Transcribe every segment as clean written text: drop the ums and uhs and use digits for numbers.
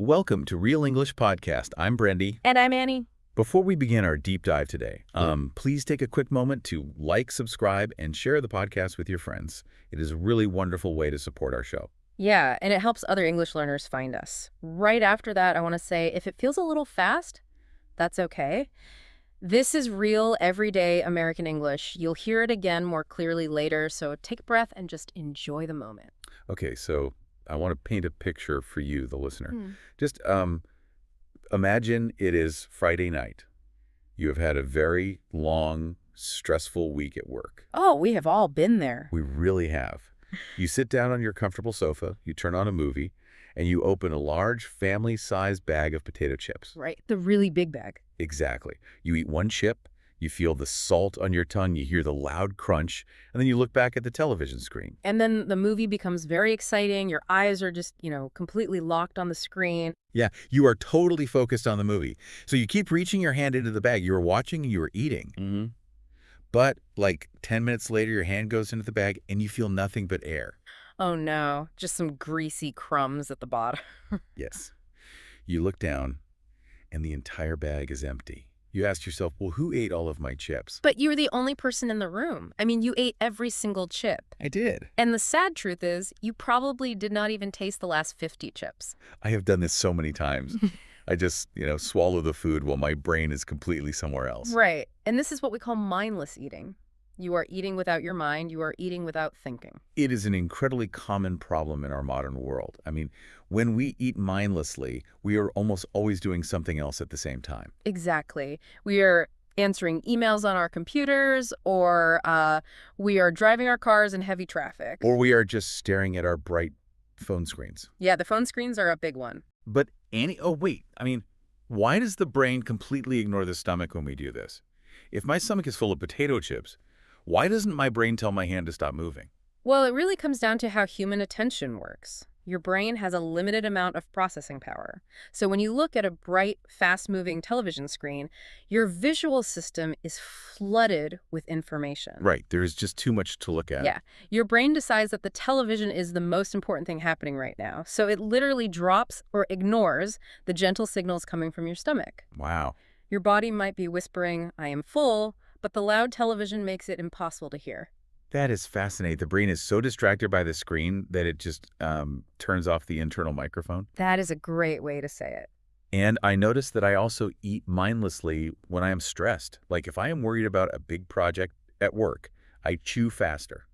Welcome to Real English Podcast. I'm Brendy. And I'm Annie. Before we begin our deep dive today, please take a quick moment to like, subscribe, and share the podcast with your friends. It is a really wonderful way to support our show. Yeah, and it helps other English learners find us. Right after that, I want to say if it feels a little fast, that's okay. This is real, everyday American English. You'll hear it again more clearly later, so take a breath and just enjoy the moment. Okay, so I want to paint a picture for you, the listener. Just imagine it is Friday night. You have had a very long, stressful week at work. Oh, we have all been there. We really have. You sit down on your comfortable sofa, you turn on a movie, and you open a large family-sized bag of potato chips. Right, the really big bag. Exactly. You eat one chip, you feel the salt on your tongue, you hear the loud crunch, and then you look back at the television screen. And then the movie becomes very exciting. Your eyes are just, completely locked on the screen. Yeah, you are totally focused on the movie. So you keep reaching your hand into the bag. You are watching and you are eating. But like 10 minutes later, your hand goes into the bag and you feel nothing but air. Oh no, just some greasy crumbs at the bottom. Yes. You look down and the entire bag is empty. You ask yourself, well, who ate all of my chips? But you were the only person in the room. I mean, you ate every single chip. I did. And the sad truth is, you probably did not even taste the last 50 chips. I have done this so many times. I just, swallow the food while my brain is completely somewhere else. Right. And this is what we call mindless eating. You are eating without your mind. You are eating without thinking. It is an incredibly common problem in our modern world. I mean, when we eat mindlessly, we are almost always doing something else at the same time. Exactly. We are answering emails on our computers, or we are driving our cars in heavy traffic. Or we are just staring at our bright phone screens. Yeah, the phone screens are a big one. But Annie, oh wait, why does the brain completely ignore the stomach when we do this? If my stomach is full of potato chips, why doesn't my brain tell my hand to stop moving? Well, it really comes down to how human attention works. Your brain has a limited amount of processing power. So when you look at a bright, fast-moving television screen, your visual system is flooded with information. Right. There is just too much to look at. Yeah. Your brain decides that the television is the most important thing happening right now. So it literally drops or ignores the gentle signals coming from your stomach. Wow. Your body might be whispering, "I am full," but the loud television makes it impossible to hear. That is fascinating. The brain is so distracted by the screen that it just turns off the internal microphone. That is a great way to say it. And I notice that I also eat mindlessly when I am stressed. Like if I am worried about a big project at work, I chew faster.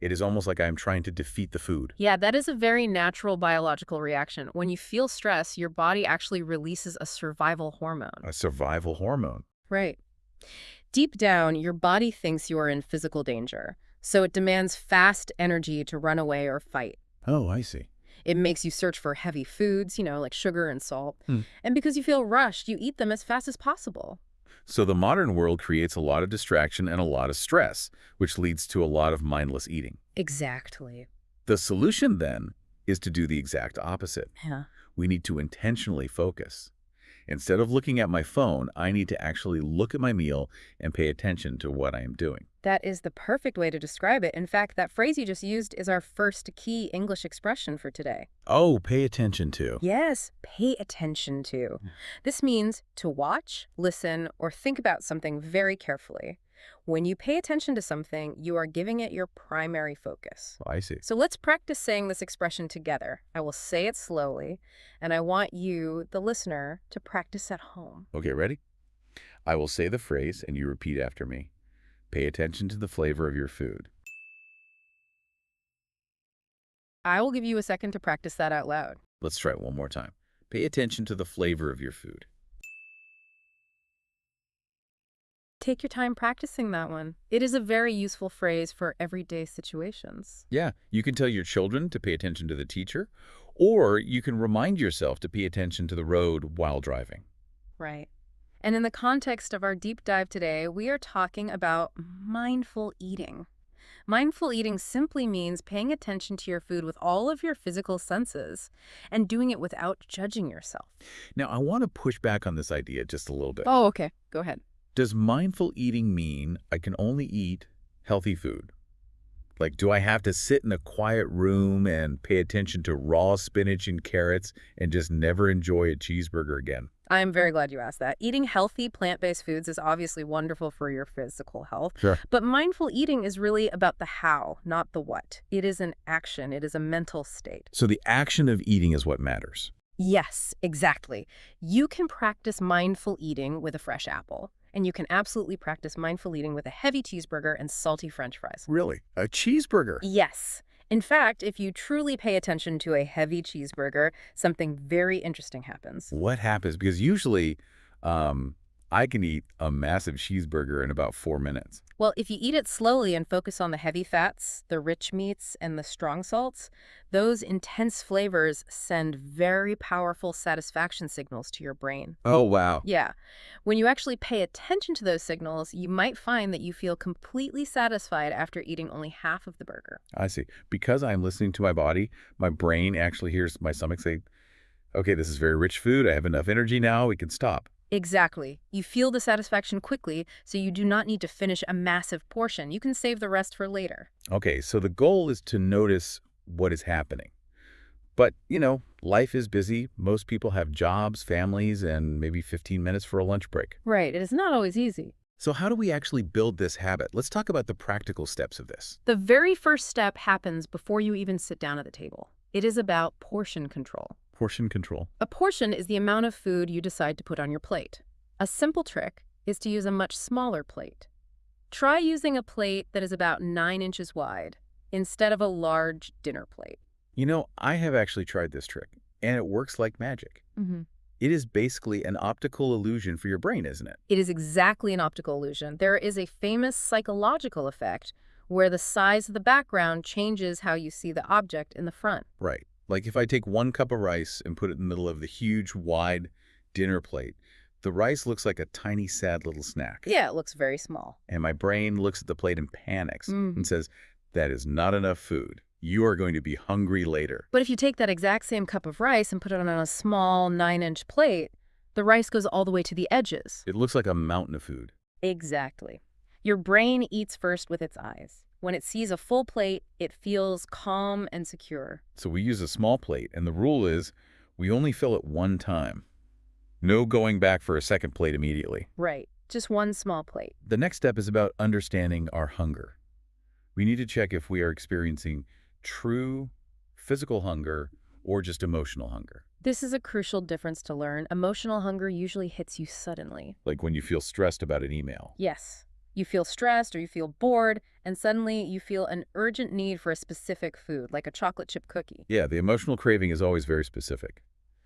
It is almost like I am trying to defeat the food. Yeah, that is a very natural biological reaction. When you feel stress, your body actually releases a survival hormone. A survival hormone. Right. Deep down, your body thinks you are in physical danger. So it demands fast energy to run away or fight. Oh, I see. It makes you search for heavy foods, like sugar and salt. And because you feel rushed, you eat them as fast as possible. So the modern world creates a lot of distraction and a lot of stress, which leads to a lot of mindless eating. Exactly. The solution, then, is to do the exact opposite. Yeah. We need to intentionally focus. Instead of looking at my phone, I need to actually look at my meal and pay attention to what I am doing. That is the perfect way to describe it. In fact, that phrase you just used is our first key English expression for today. Oh, pay attention to. Yes, pay attention to. This means to watch, listen, or think about something very carefully. When you pay attention to something, you are giving it your primary focus. Oh, I see. So let's practice saying this expression together. I will say it slowly, and I want you, the listener, to practice at home. Okay, ready? I will say the phrase, and you repeat after me. Pay attention to the flavor of your food. I will give you a second to practice that out loud. Let's try it one more time. Pay attention to the flavor of your food. Take your time practicing that one. It is a very useful phrase for everyday situations. Yeah, you can tell your children to pay attention to the teacher, or you can remind yourself to pay attention to the road while driving. Right. And in the context of our deep dive today, we are talking about mindful eating. Mindful eating simply means paying attention to your food with all of your physical senses and doing it without judging yourself. Now, I want to push back on this idea just a little bit. Oh, okay. Go ahead. Does mindful eating mean I can only eat healthy food? Like, do I have to sit in a quiet room and pay attention to raw spinach and carrots and just never enjoy a cheeseburger again? I'm very glad you asked that. Eating healthy plant-based foods is obviously wonderful for your physical health, Sure. but mindful eating is really about the how, not the what. It is an action. It is a mental state. So the action of eating is what matters. Yes, exactly. You can practice mindful eating with a fresh apple, and you can absolutely practice mindful eating with a heavy cheeseburger and salty French fries. Really? A cheeseburger? Yes. In fact, if you truly pay attention to a heavy cheeseburger, something very interesting happens. What happens? Because usually I can eat a massive cheeseburger in about 4 minutes. Well, if you eat it slowly and focus on the heavy fats, the rich meats, and the strong salts, those intense flavors send very powerful satisfaction signals to your brain. Oh, wow. Yeah. When you actually pay attention to those signals, you might find that you feel completely satisfied after eating only half of the burger. I see. Because I'm listening to my body, my brain actually hears my stomach say, okay, this is very rich food. I have enough energy now. We can stop. Exactly. You feel the satisfaction quickly, so you do not need to finish a massive portion. You can save the rest for later. Okay, so the goal is to notice what is happening. But, life is busy. Most people have jobs, families, and maybe 15 minutes for a lunch break. Right. It is not always easy. So how do we actually build this habit? Let's talk about the practical steps of this. The very first step happens before you even sit down at the table. It is about portion control. Portion control. A portion is the amount of food you decide to put on your plate. A simple trick is to use a much smaller plate. Try using a plate that is about 9 inches wide instead of a large dinner plate. I have actually tried this trick, and it works like magic. Mm-hmm. It is basically an optical illusion for your brain, isn't it? It is exactly an optical illusion. There is a famous psychological effect where the size of the background changes how you see the object in the front. Right. Like if I take 1 cup of rice and put it in the middle of the huge, wide dinner plate, the rice looks like a tiny, sad little snack. Yeah, it looks very small. And my brain looks at the plate and panics and says, that is not enough food. You are going to be hungry later. But if you take that exact same cup of rice and put it on a small 9-inch plate, the rice goes all the way to the edges. It looks like a mountain of food. Exactly. Your brain eats first with its eyes. When it sees a full plate, it feels calm and secure. So we use a small plate, and the rule is we only fill it 1 time. No going back for a second plate immediately. Right. Just 1 small plate. The next step is about understanding our hunger. We need to check if we are experiencing true physical hunger or just emotional hunger. This is a crucial difference to learn. Emotional hunger usually hits you suddenly. Like when you feel stressed about an email. Yes. You feel stressed or you feel bored, and suddenly you feel an urgent need for a specific food, like a chocolate chip cookie. Yeah, the emotional craving is always very specific.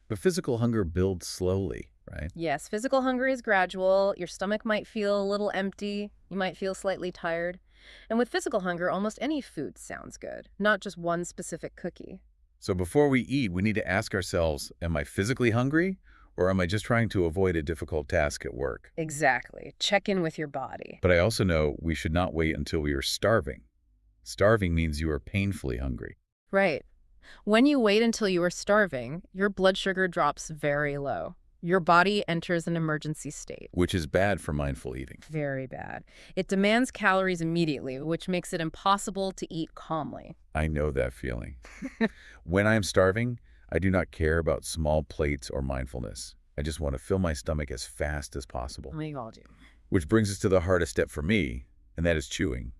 But physical hunger builds slowly, right? Yes, physical hunger is gradual. Your stomach might feel a little empty. You might feel slightly tired. And with physical hunger, almost any food sounds good, not just one specific cookie. So before we eat, we need to ask ourselves, am I physically hungry? Or am I just trying to avoid a difficult task at work? Exactly. Check in with your body. But I also know we should not wait until we are starving. Starving means you are painfully hungry. Right. When you wait until you are starving, your blood sugar drops very low. Your body enters an emergency state. Which is bad for mindful eating. Very bad. It demands calories immediately, which makes it impossible to eat calmly. I know that feeling. When I am starving, I do not care about small plates or mindfulness. I just want to fill my stomach as fast as possible. We all do. Which brings us to the hardest step for me, and that is chewing.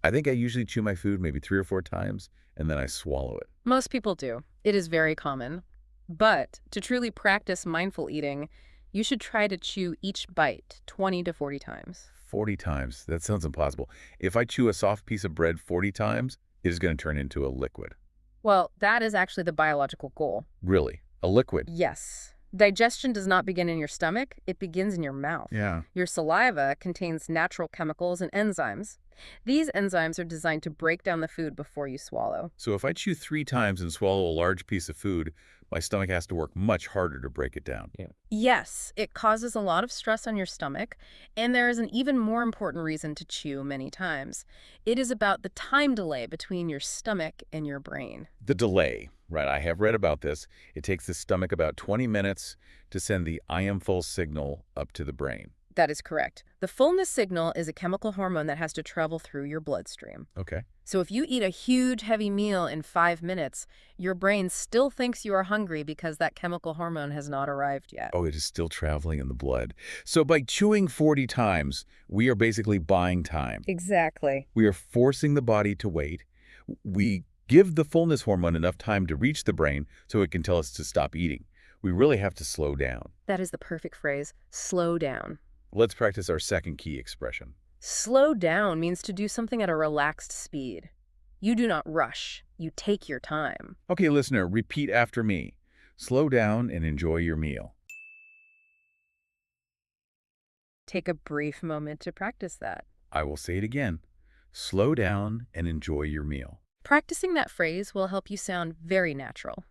I think I usually chew my food maybe 3 or 4 times, and then I swallow it. Most people do. It is very common. But to truly practice mindful eating, you should try to chew each bite 20 to 40 times. 40 times? That sounds impossible. If I chew a soft piece of bread 40 times, it is going to turn into a liquid. Well, that is actually the biological goal. Really? A liquid? Yes. Digestion does not begin in your stomach, it begins in your mouth. Yeah. Your saliva contains natural chemicals and enzymes. These enzymes are designed to break down the food before you swallow. So if I chew 3 times and swallow a large piece of food, my stomach has to work much harder to break it down. Yeah. Yes, it causes a lot of stress on your stomach, and there is an even more important reason to chew many times. It is about the time delay between your stomach and your brain. The delay, right? I have read about this. It takes the stomach about 20 minutes to send the I am full signal up to the brain. That is correct. The fullness signal is a chemical hormone that has to travel through your bloodstream. Okay. So if you eat a huge, heavy meal in 5 minutes, your brain still thinks you are hungry because that chemical hormone has not arrived yet. Oh, it is still traveling in the blood. So by chewing 40 times, we are basically buying time. Exactly. We are forcing the body to wait. We give the fullness hormone enough time to reach the brain so it can tell us to stop eating. We really have to slow down. That is the perfect phrase. Slow down. Let's practice our second key expression. Slow down means to do something at a relaxed speed. You do not rush. You take your time. Okay, listener, repeat after me. Slow down and enjoy your meal. Take a brief moment to practice that. I will say it again. Slow down and enjoy your meal. Practicing that phrase will help you sound very natural.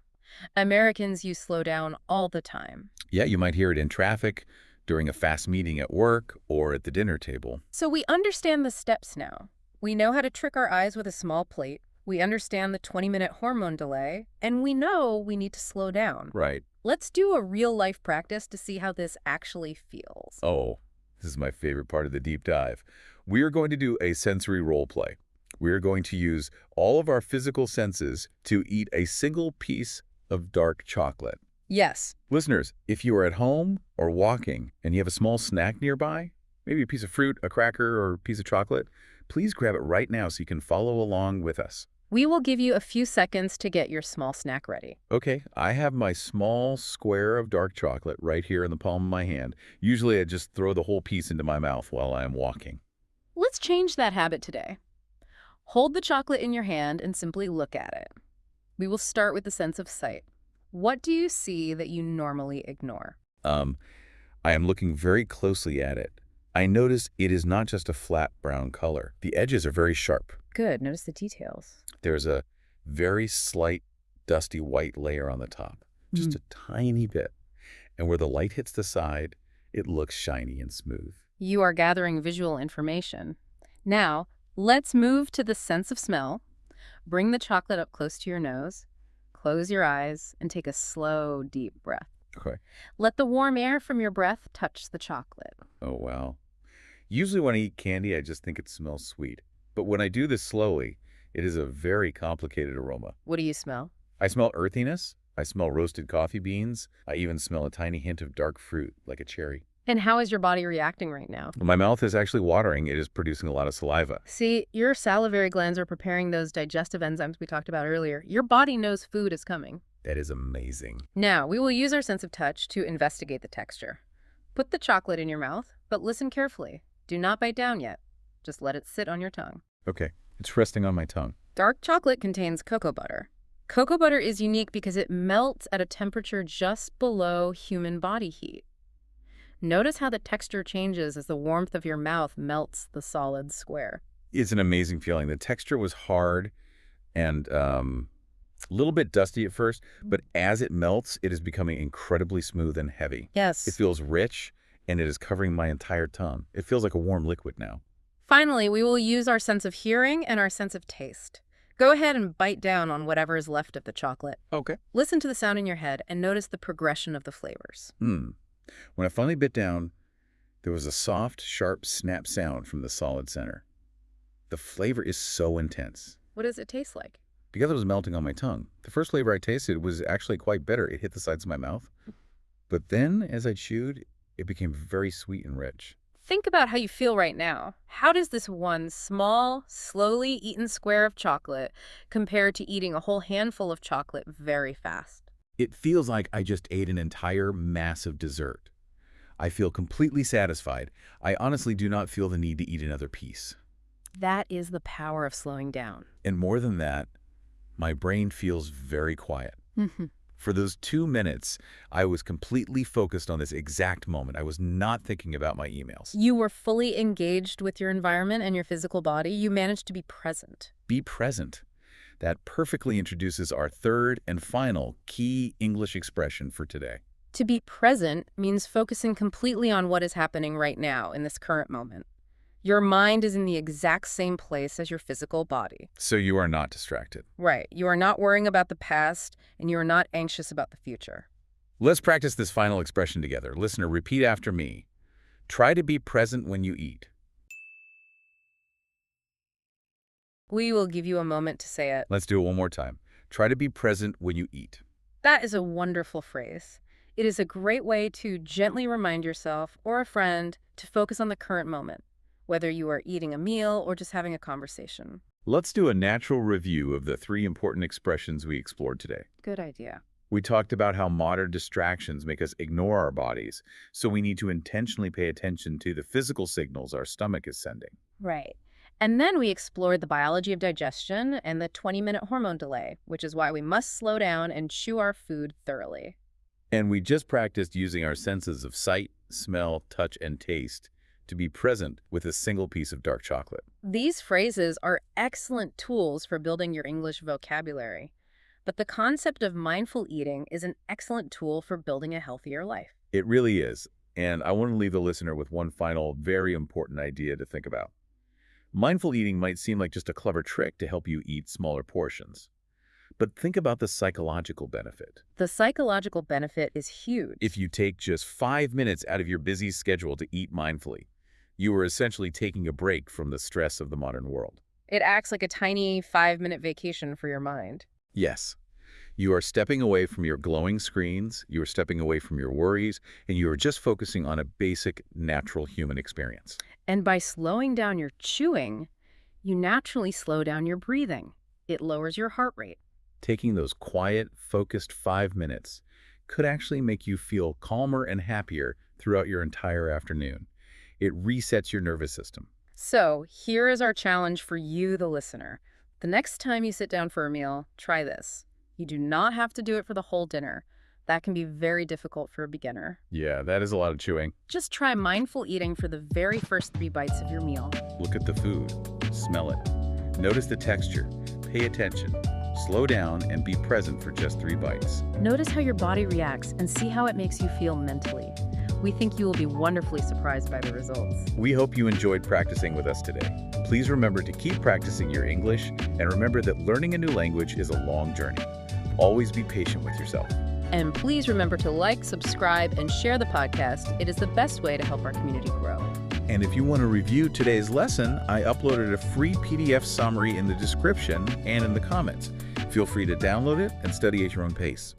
Americans use slow down all the time. Yeah, you might hear it in traffic, during a fast meeting at work, or at the dinner table. So we understand the steps now. We know how to trick our eyes with a small plate. We understand the 20-minute hormone delay, and we know we need to slow down. Right. Let's do a real-life practice to see how this actually feels. Oh, this is my favorite part of the deep dive. We are going to do a sensory role play. We are going to use all of our physical senses to eat a single piece of dark chocolate. Yes. Listeners, if you are at home or walking and you have a small snack nearby, maybe a piece of fruit, a cracker, or a piece of chocolate, please grab it right now so you can follow along with us. We will give you a few seconds to get your small snack ready. Okay, I have my small square of dark chocolate right here in the palm of my hand. Usually I just throw the whole piece into my mouth while I am walking. Let's change that habit today. Hold the chocolate in your hand and simply look at it. We will start with the sense of sight. What do you see that you normally ignore? I am looking very closely at it. I notice it is not just a flat brown color. The edges are very sharp. Good. Notice the details. There's a very slight, dusty white layer on the top, just a tiny bit. And where the light hits the side, it looks shiny and smooth. You are gathering visual information. Now, let's move to the sense of smell. Bring the chocolate up close to your nose. Close your eyes and take a slow, deep breath. Okay. Let the warm air from your breath touch the chocolate. Oh, wow. Usually when I eat candy, I just think it smells sweet. But when I do this slowly, it is a very complicated aroma. What do you smell? I smell earthiness. I smell roasted coffee beans. I even smell a tiny hint of dark fruit, like a cherry. And how is your body reacting right now? My mouth is actually watering. It is producing a lot of saliva. See, your salivary glands are preparing those digestive enzymes we talked about earlier. Your body knows food is coming. That is amazing. Now, we will use our sense of touch to investigate the texture. Put the chocolate in your mouth, but listen carefully. Do not bite down yet. Just let it sit on your tongue. Okay, it's resting on my tongue. Dark chocolate contains cocoa butter. Cocoa butter is unique because it melts at a temperature just below human body heat. Notice how the texture changes as the warmth of your mouth melts the solid square. It's an amazing feeling. The texture was hard and a little bit dusty at first, but as it melts, it is becoming incredibly smooth and heavy. Yes. It feels rich, and it is covering my entire tongue. It feels like a warm liquid now. Finally, we will use our sense of hearing and our sense of taste. Go ahead and bite down on whatever is left of the chocolate. Okay. Listen to the sound in your head and notice the progression of the flavors. When I finally bit down, there was a soft, sharp snap sound from the solid center. The flavor is so intense. What does it taste like? Because it was melting on my tongue, the first flavor I tasted was actually quite bitter. It hit the sides of my mouth. But then, as I chewed, it became very sweet and rich. Think about how you feel right now. How does this one small, slowly eaten square of chocolate compare to eating a whole handful of chocolate very fast? It feels like I just ate an entire massive dessert. I feel completely satisfied. I honestly do not feel the need to eat another piece. That is the power of slowing down. And more than that, my brain feels very quiet. For those 2 minutes, I was completely focused on this exact moment. I was not thinking about my emails. You were fully engaged with your environment and your physical body. You managed to be present. Be present. That perfectly introduces our third and final key English expression for today. To be present means focusing completely on what is happening right now in this current moment. Your mind is in the exact same place as your physical body. So you are not distracted. Right. You are not worrying about the past, and you are not anxious about the future. Let's practice this final expression together. Listener, repeat after me. Try to be present when you eat. We will give you a moment to say it. Let's do it one more time. Try to be present when you eat. That is a wonderful phrase. It is a great way to gently remind yourself or a friend to focus on the current moment, whether you are eating a meal or just having a conversation. Let's do a natural review of the 3 important expressions we explored today. Good idea. We talked about how modern distractions make us ignore our bodies, so we need to intentionally pay attention to the physical signals our stomach is sending. Right. And then we explored the biology of digestion and the 20-minute hormone delay, which is why we must slow down and chew our food thoroughly. And we just practiced using our senses of sight, smell, touch, and taste to be present with a single piece of dark chocolate. These phrases are excellent tools for building your English vocabulary. But the concept of mindful eating is an excellent tool for building a healthier life. It really is. And I want to leave the listener with one final, very important idea to think about. Mindful eating might seem like just a clever trick to help you eat smaller portions. But think about the psychological benefit. The psychological benefit is huge. If you take just 5 minutes out of your busy schedule to eat mindfully, you are essentially taking a break from the stress of the modern world. It acts like a tiny 5-minute vacation for your mind. Yes. You are stepping away from your glowing screens, you are stepping away from your worries, and you are just focusing on a basic, natural human experience. And by slowing down your chewing, you naturally slow down your breathing. It lowers your heart rate. Taking those quiet, focused 5 minutes could actually make you feel calmer and happier throughout your entire afternoon. It resets your nervous system. So here is our challenge for you, the listener. The next time you sit down for a meal, try this. You do not have to do it for the whole dinner. That can be very difficult for a beginner. Yeah, that is a lot of chewing. Just try mindful eating for the very first 3 bites of your meal. Look at the food. Smell it. Notice the texture. Pay attention. Slow down and be present for just 3 bites. Notice how your body reacts and see how it makes you feel mentally. We think you will be wonderfully surprised by the results. We hope you enjoyed practicing with us today. Please remember to keep practicing your English, and remember that learning a new language is a long journey. Always be patient with yourself. And please remember to like, subscribe, and share the podcast. It is the best way to help our community grow. And if you want to review today's lesson, I uploaded a free PDF summary in the description and in the comments. Feel free to download it and study at your own pace.